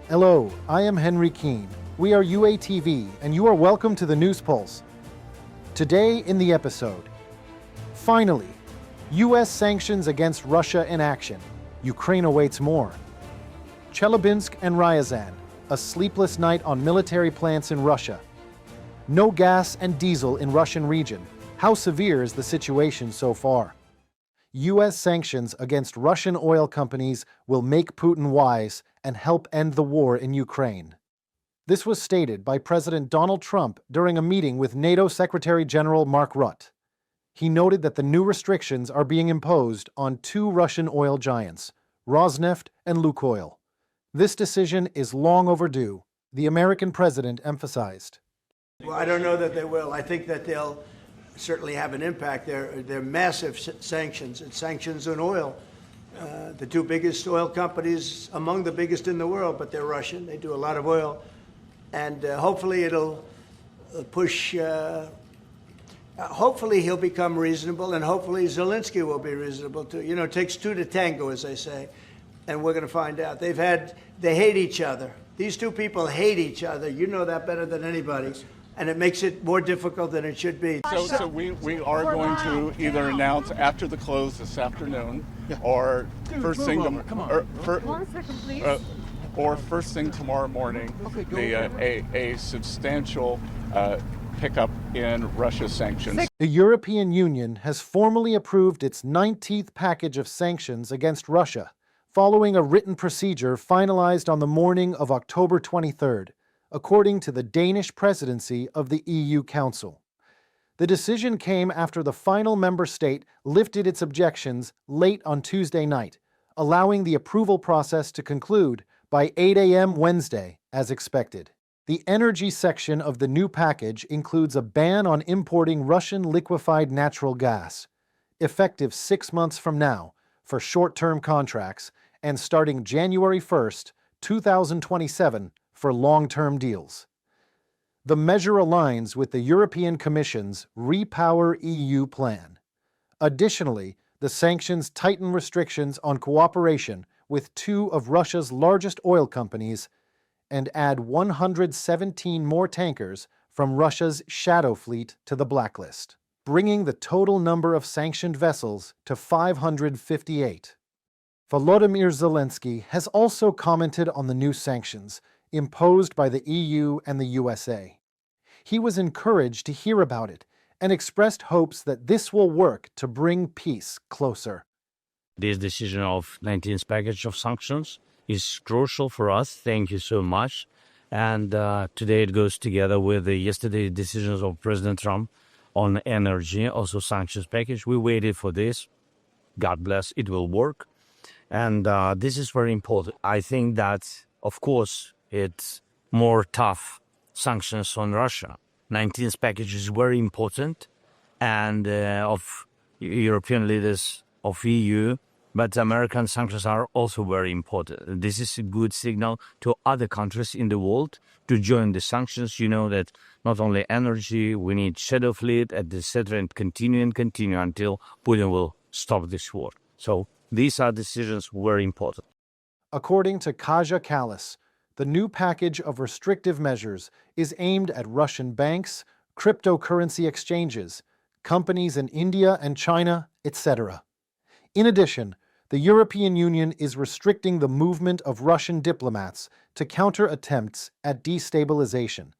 Hello, I am Henry Keene. We are UATV, and you are welcome to the News Pulse. Today in the episode, finally, U.S. sanctions against Russia in action. Ukraine awaits more. Chelyabinsk and Ryazan, a sleepless night on military plants in Russia. No gas and diesel in Russian region. How severe is the situation so far? U.S. sanctions against Russian oil companies will make Putin wise and help end the war in Ukraine. This was stated by President Donald Trump during a meeting with NATO Secretary General Mark Rutte. He noted that the new restrictions are being imposed on two Russian oil giants, Rosneft and Lukoil. This decision is long overdue, the American president emphasized. Well, I don't know that they will. I think that they'll certainly have an impact. They're massive sanctions. It's sanctions on oil. The two biggest oil companies, among the biggest in the world, but they're Russian. They do a lot of oil. And hopefully it'll push, hopefully he'll become reasonable, and hopefully Zelenskyy will be reasonable too. You know, it takes two to tango, as they say, and we're going to find out. They hate each other. These two people hate each other. You know that better than anybody. And it makes it more difficult than it should be. So we are going to either announce after the close this afternoon, or first thing or first thing tomorrow morning, a substantial pickup in Russia's sanctions. The European Union has formally approved its 19th package of sanctions against Russia, following a written procedure finalized on the morning of October 23rd. According to the Danish presidency of the EU Council. The decision came after the final member state lifted its objections late on Tuesday night, allowing the approval process to conclude by 8 a.m. Wednesday, as expected. The energy section of the new package includes a ban on importing Russian liquefied natural gas, effective 6 months from now for short-term contracts and starting January 1st, 2027, for long-term deals. The measure aligns with the European Commission's Repower EU plan. Additionally, the sanctions tighten restrictions on cooperation with two of Russia's largest oil companies and add 117 more tankers from Russia's shadow fleet to the blacklist, bringing the total number of sanctioned vessels to 558. Volodymyr Zelenskyy has also commented on the new sanctions imposed by the EU and the USA. He was encouraged to hear about it and expressed hopes that this will work to bring peace closer. This decision of 19th package of sanctions is crucial for us. Thank you so much. And today it goes together with the yesterday decisions of President Trump on energy, also sanctions package. We waited for this. God bless, it will work. And this is very important. I think that, of course, it's more tough sanctions on Russia. 19th package is very important, and of European leaders of EU, but American sanctions are also very important. This is a good signal to other countries in the world to join the sanctions. You know that not only energy, we need shadow fleet, etc., and continue until Putin will stop this war. So these are decisions very important. According to Kaja Kallas, the new package of restrictive measures is aimed at Russian banks, cryptocurrency exchanges, companies in India and China, etc. In addition, the European Union is restricting the movement of Russian diplomats to counter attempts at destabilization.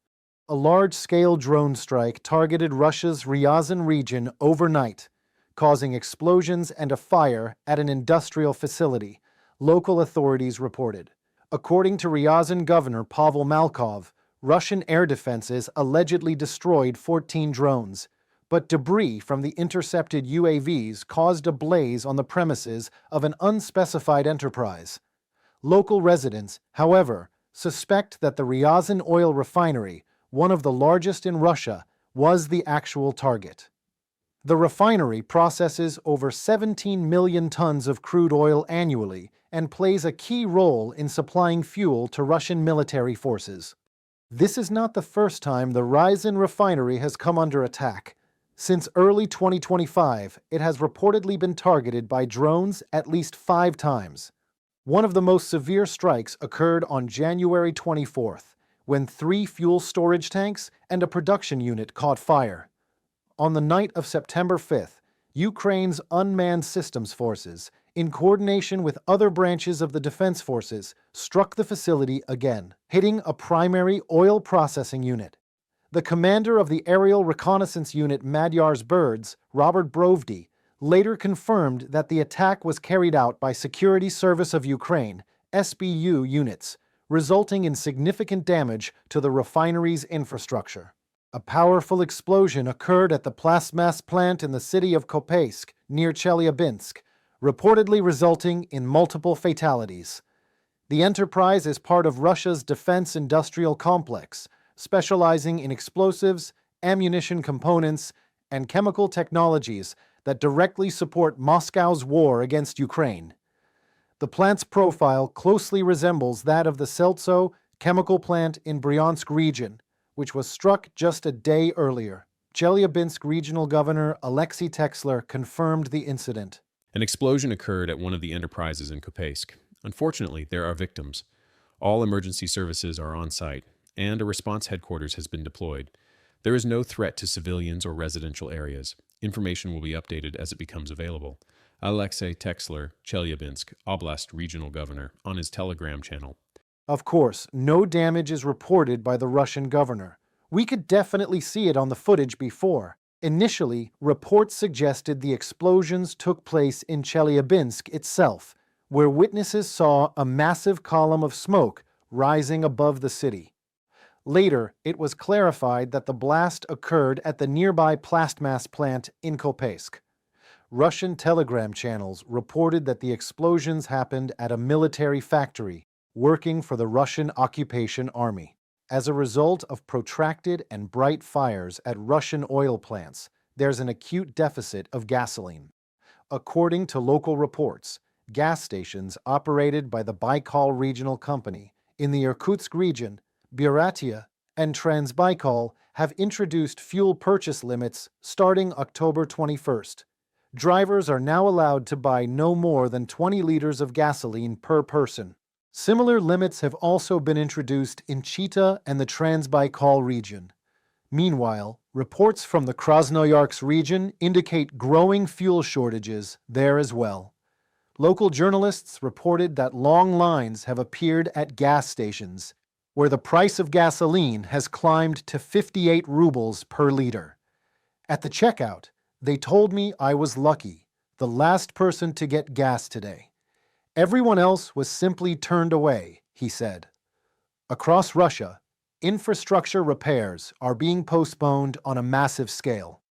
A large-scale drone strike targeted Russia's Ryazan region overnight, causing explosions and a fire at an industrial facility, local authorities reported. According to Ryazan Governor Pavel Malkov, Russian air defenses allegedly destroyed 14 drones, but debris from the intercepted UAVs caused a blaze on the premises of an unspecified enterprise. Local residents, however, suspect that the Ryazan oil refinery, one of the largest in Russia, was the actual target. The refinery processes over 17 million tons of crude oil annually and plays a key role in supplying fuel to Russian military forces. This is not the first time the Ryazan refinery has come under attack. Since early 2025, it has reportedly been targeted by drones at least 5 times. One of the most severe strikes occurred on January 24th, when 3 fuel storage tanks and a production unit caught fire. On the night of September 5th, Ukraine's unmanned systems forces, in coordination with other branches of the defense forces, struck the facility again, hitting a primary oil processing unit. The commander of the aerial reconnaissance unit Magyar's Birds, Robert Brovdy, later confirmed that the attack was carried out by Security Service of Ukraine, SBU units, resulting in significant damage to the refinery's infrastructure. A powerful explosion occurred at the plastmass plant in the city of Kopaysk, near Chelyabinsk, reportedly resulting in multiple fatalities. The enterprise is part of Russia's defense industrial complex, specializing in explosives, ammunition components, and chemical technologies that directly support Moscow's war against Ukraine. The plant's profile closely resembles that of the Seltso chemical plant in Bryansk region, which was struck just a day earlier. Chelyabinsk Regional Governor Alexei Texler confirmed the incident. An explosion occurred at one of the enterprises in Kopaysk. Unfortunately, there are victims. All emergency services are on site, and a response headquarters has been deployed. There is no threat to civilians or residential areas. Information will be updated as it becomes available. Alexei Texler, Chelyabinsk Oblast Regional Governor, on his Telegram channel. Of course, no damage is reported by the Russian governor. We could definitely see it on the footage before. Initially, reports suggested the explosions took place in Chelyabinsk itself, where witnesses saw a massive column of smoke rising above the city. Later, it was clarified that the blast occurred at the nearby plastmass plant in Kopaysk. Russian telegram channels reported that the explosions happened at a military factory working for the Russian occupation army. As a result of protracted and bright fires at Russian oil plants, there's an acute deficit of gasoline. According to local reports, gas stations operated by the Baikal Regional Company in the Irkutsk region, Buryatia, and Transbaikal have introduced fuel purchase limits starting October 21st. Drivers are now allowed to buy no more than 20 liters of gasoline per person. Similar limits have also been introduced in Chita and the Transbaikal region. Meanwhile, reports from the Krasnoyarsk region indicate growing fuel shortages there as well. Local journalists reported that long lines have appeared at gas stations, where the price of gasoline has climbed to 58 rubles per liter. At the checkout, they told me I was lucky, the last person to get gas today. Everyone else was simply turned away, he said. Across Russia, infrastructure repairs are being postponed on a massive scale.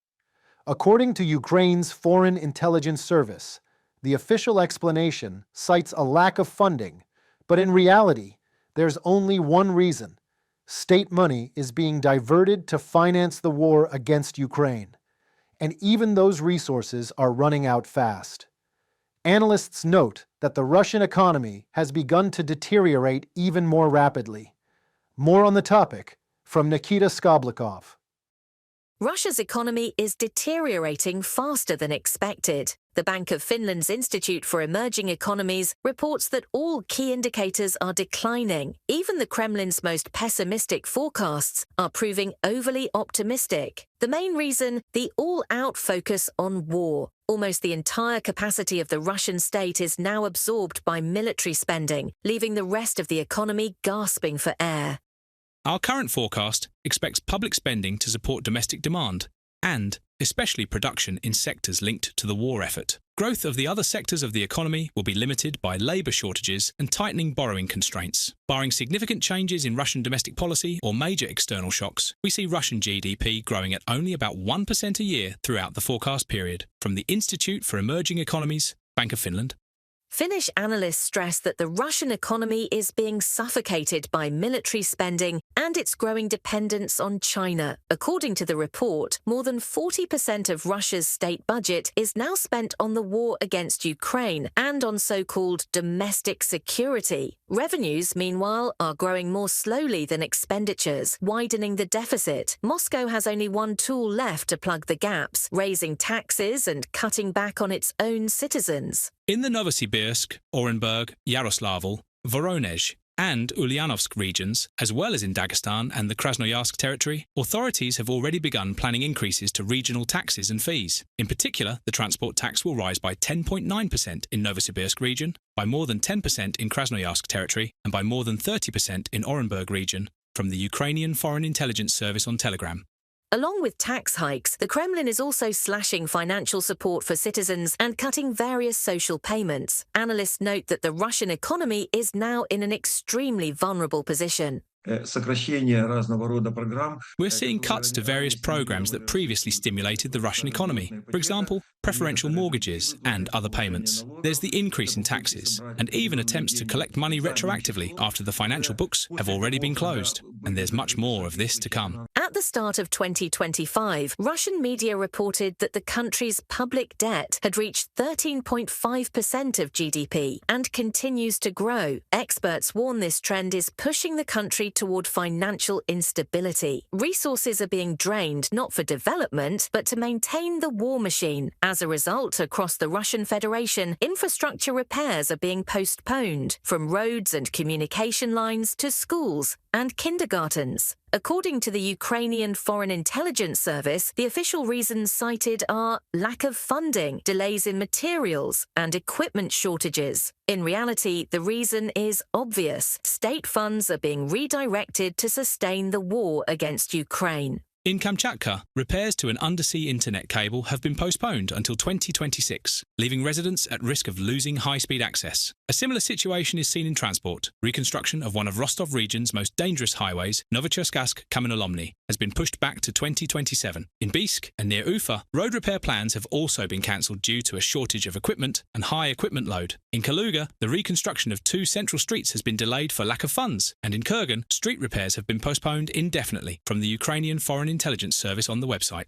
According to Ukraine's Foreign Intelligence Service, the official explanation cites a lack of funding, but in reality, there's only one reason. State money is being diverted to finance the war against Ukraine, and even those resources are running out fast. Analysts note that the Russian economy has begun to deteriorate even more rapidly. More on the topic from Nikita Skoblikov. Russia's economy is deteriorating faster than expected. The Bank of Finland's Institute for Emerging Economies reports that all key indicators are declining. Even the Kremlin's most pessimistic forecasts are proving overly optimistic. The main reason, the all-out focus on war. Almost the entire capacity of the Russian state is now absorbed by military spending, leaving the rest of the economy gasping for air. Our current forecast expects public spending to support domestic demand and especially production in sectors linked to the war effort. Growth of the other sectors of the economy will be limited by labour shortages and tightening borrowing constraints. Barring significant changes in Russian domestic policy or major external shocks, we see Russian GDP growing at only about 1% a year throughout the forecast period. From the Institute for Emerging Economies, Bank of Finland. Finnish analysts stress that the Russian economy is being suffocated by military spending and its growing dependence on China. According to the report, more than 40% of Russia's state budget is now spent on the war against Ukraine and on so-called domestic security. Revenues, meanwhile, are growing more slowly than expenditures, widening the deficit. Moscow has only one tool left to plug the gaps, raising taxes and cutting back on its own citizens. In the Novosibirsk, Orenburg, Yaroslavl, Voronezh, and Ulyanovsk regions, as well as in Dagestan and the Krasnoyarsk territory, authorities have already begun planning increases to regional taxes and fees. In particular, the transport tax will rise by 10.9% in Novosibirsk region, by more than 10% in Krasnoyarsk territory, and by more than 30% in Orenburg region, from the Ukrainian Foreign Intelligence Service on Telegram. Along with tax hikes, the Kremlin is also slashing financial support for citizens and cutting various social payments. Analysts note that the Russian economy is now in an extremely vulnerable position. We're seeing cuts to various programs that previously stimulated the Russian economy. For example, preferential mortgages and other payments. There's the increase in taxes, and even attempts to collect money retroactively after the financial books have already been closed. And there's much more of this to come. At the start of 2025, Russian media reported that the country's public debt had reached 13.5% of GDP and continues to grow. Experts warn this trend is pushing the country toward financial instability. Resources are being drained not for development, but to maintain the war machine. As a result, across the Russian Federation, infrastructure repairs are being postponed, from roads and communication lines to schools and kindergartens. According to the Ukrainian Foreign Intelligence Service, the official reasons cited are lack of funding, delays in materials, and equipment shortages. In reality, the reason is obvious. State funds are being redirected to sustain the war against Ukraine. In Kamchatka, repairs to an undersea internet cable have been postponed until 2026, leaving residents at risk of losing high-speed access. A similar situation is seen in transport. Reconstruction of one of Rostov region's most dangerous highways, Novocherkassk-Kamenolomny, has been pushed back to 2027. In Biysk and near Ufa, road repair plans have also been cancelled due to a shortage of equipment and high equipment load. In Kaluga, the reconstruction of 2 central streets has been delayed for lack of funds, and in Kurgan, street repairs have been postponed indefinitely, from the Ukrainian Foreign Intelligence Service on the website.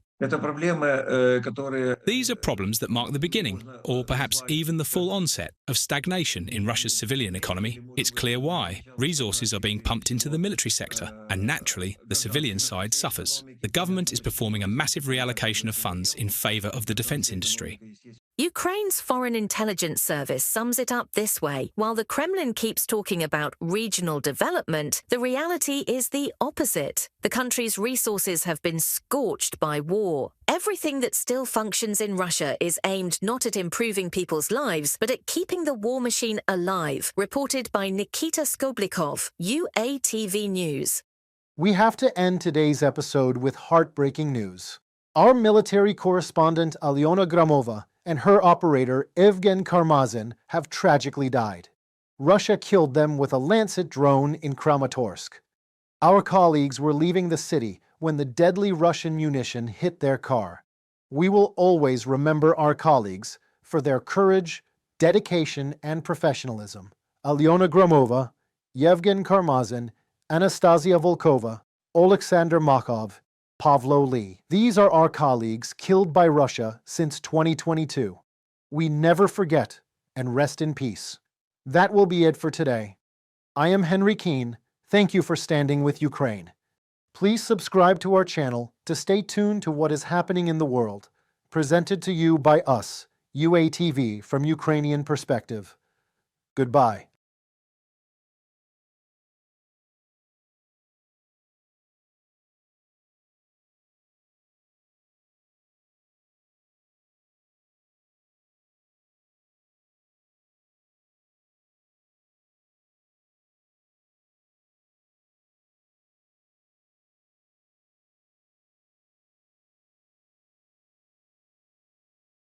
These are problems that mark the beginning, or perhaps even the full onset, of stagnation in Russia's civilian economy. It's clear why. Resources are being pumped into the military sector, and naturally, the civilian side suffers. The government is performing a massive reallocation of funds in favour of the defence industry. Ukraine's Foreign Intelligence Service sums it up this way. While the Kremlin keeps talking about regional development, the reality is the opposite. The country's resources have been scorched by war. Everything that still functions in Russia is aimed not at improving people's lives, but at keeping the war machine alive, reported by Nikita Skoblikov, UATV News. We have to end today's episode with heartbreaking news. Our military correspondent Aliona Hramova and her operator Yevhenii Karmazin have tragically died. Russia killed them with a Lancet drone in Kramatorsk. Our colleagues were leaving the city when the deadly Russian munition hit their car. We will always remember our colleagues for their courage, dedication, and professionalism. Aliona Hramova, Yevhenii Karmazin, Anastasia Volkova, Oleksandr Makhov, Pavlo Lee. These are our colleagues killed by Russia since 2022. We never forget, and rest in peace. That will be it for today. I am Henry Keane. Thank you for standing with Ukraine. Please subscribe to our channel to stay tuned to what is happening in the world. Presented to you by us, UATV, from Ukrainian perspective. Goodbye.